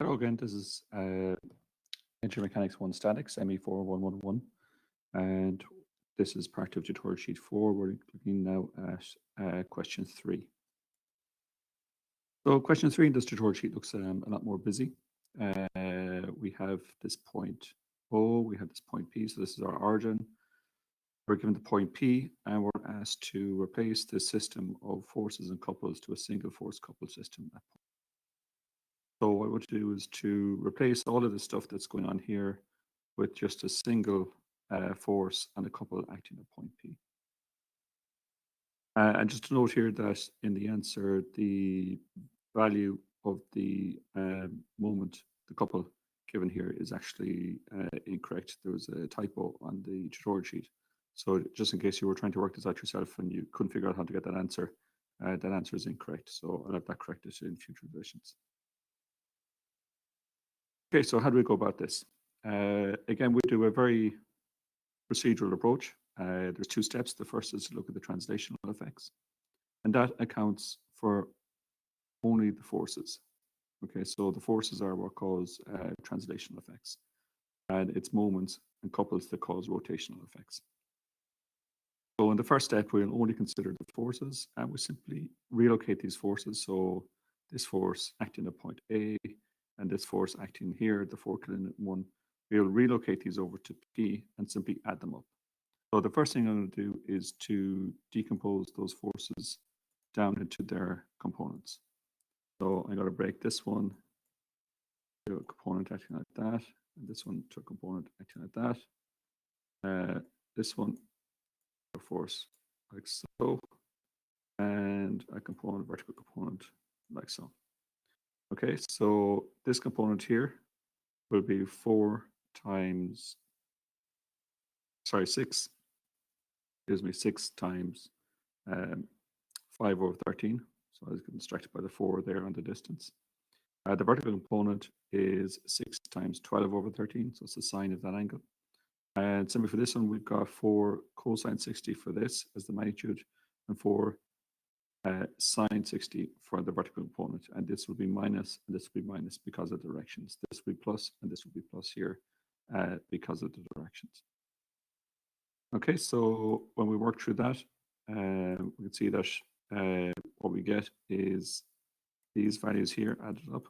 Hello again, this is Engineering Mechanics 1 Statics, ME4111, and this is part of tutorial sheet 4. We're looking now at question 3. So question 3 in this tutorial sheet looks a lot more busy. We have this point O, we have this point P, so this is our origin. We're given the point P, and we're asked to replace this system of forces and couples to a single force coupled system at point. So what I want to do is to replace all of the stuff that's going on here with just a single force and a couple acting at point P. And just to note here that in the answer, the value of the moment, the couple given here is actually incorrect. There was a typo on the tutorial sheet. So just in case you were trying to work this out yourself and you couldn't figure out how to get that answer is incorrect. So I'll have that corrected in future versions. Okay, so how do we go about this? Again, we do a very procedural approach. There's 2 steps. The first is to look at the translational effects, and that accounts for only the forces. Okay, so the forces are what cause translational effects, and it's moments and couples that cause rotational effects. So in the first step, we'll only consider the forces, and we simply relocate these forces. So this force acting at point A, and this force acting here, the 4 kilonewton one, we'll relocate these over to P and simply add them up. So the first thing I'm going to do is to decompose those forces down into their components. So I'm going to break this one to a component acting like that, and this one to a component acting like that. This one, a force like so, and a component, vertical component like so. Okay, so this component here will be 6 times 5 over 13. So I was getting distracted by the 4 there on the distance. The vertical component is 6 times 12 over 13, so it's the sine of that angle. And similar for this one, we've got 4 cosine 60 for this as the magnitude, and 4 sine 60 for the vertical component, and this will be minus, and this will be minus because of directions. This will be plus, and this will be plus here because of the directions. Okay, so when we work through that, we can see that what we get is these values here added up.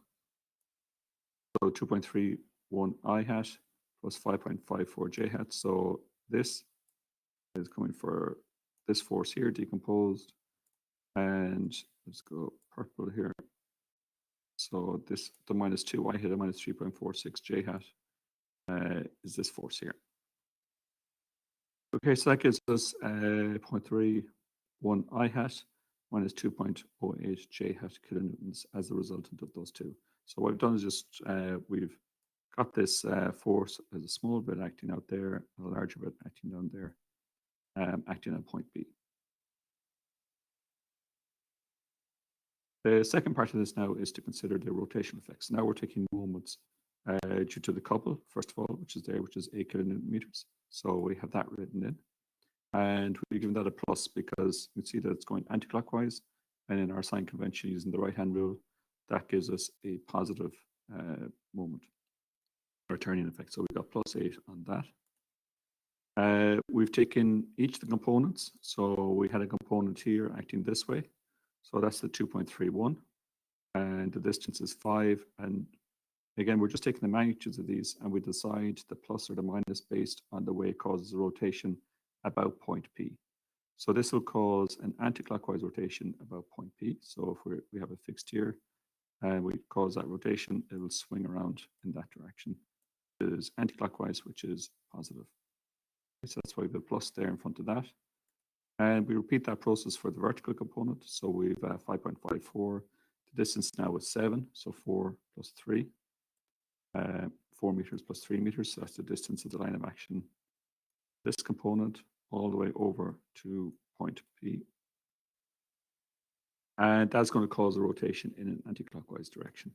So 2.31 I hat plus 5.54 j hat. So this is coming for this force here decomposed. And let's go purple here. So this, the minus 2 I hat and minus 3.46 j hat is this force here. Okay, so that gives us 0.31 I hat minus 2.08 j hat kilonewtons as a resultant of those two. So what we've done is just we've got this force as a small bit acting out there, and a larger bit acting down there, acting at point B. The second part of this now is to consider the rotational effects. Now we're taking moments due to the couple, first of all, which is 8 kilonewton meters. So we have that written in. And we've given that a plus because you can see that it's going anti-clockwise. And in our sign convention using the right-hand rule, that gives us a positive moment or turning effect. So we've got plus 8 on that. We've taken each of the components. So we had a component here acting this way. So that's the 2.31, and the distance is 5. And again, we're just taking the magnitudes of these, and we decide the plus or the minus based on the way it causes a rotation about point P. So this will cause an anti-clockwise rotation about point P. So if we have it fixed here, and we cause that rotation, it will swing around in that direction. It is anti-clockwise, which is positive. So that's why we have a plus there in front of that. And we repeat that process for the vertical component. So we've 5.54. The distance now is 7. So 4 plus 3. 4 meters plus 3 meters. So that's the distance of the line of action. This component all the way over to point P. And that's going to cause a rotation in an anti-clockwise direction.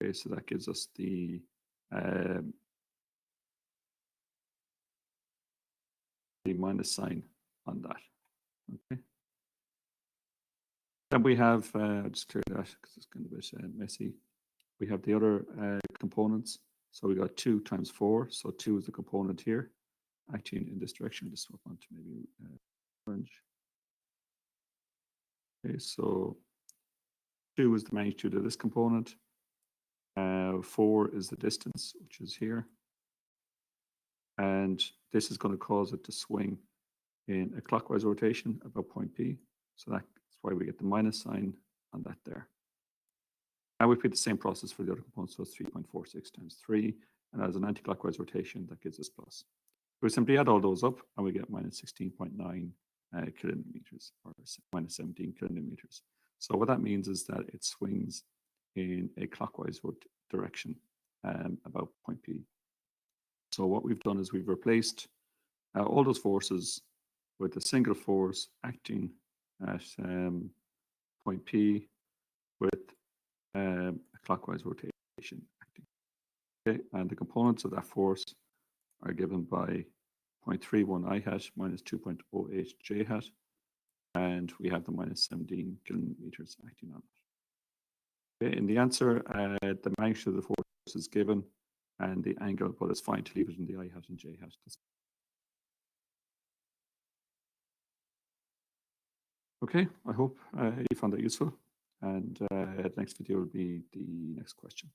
Okay, so that gives us the minus sign on that. Okay. Then we have, I'll just clear that because it's kind of a bit messy. we have the other components. So we got 2 times 4. So 2 is the component here, acting in this direction. Just swap on to maybe orange. Okay, so 2 is the magnitude of this component. 4 is the distance, which is here. And this is going to cause it to swing in a clockwise rotation about point P. So that's why we get the minus sign on that there. And we repeat the same process for the other components. So it's 3.46 times 3. And as an anti-clockwise rotation, that gives us plus. We simply add all those up and we get minus 16.9 kilonewtons, or minus 17 kilonewtons. So what that means is that it swings in a clockwise direction about point P. So what we've done is we've replaced all those forces with a single force acting at point P with a clockwise rotation acting. Okay, and the components of that force are given by 0.31 I hat minus 2.08 J hat, and we have the minus 17 kilonewtons acting on it. Okay, in the answer, the magnitude of the force is given and the angle, but it's fine to leave it in the I hat and J hat. Okay, I hope you found that useful, and the next video will be the next question.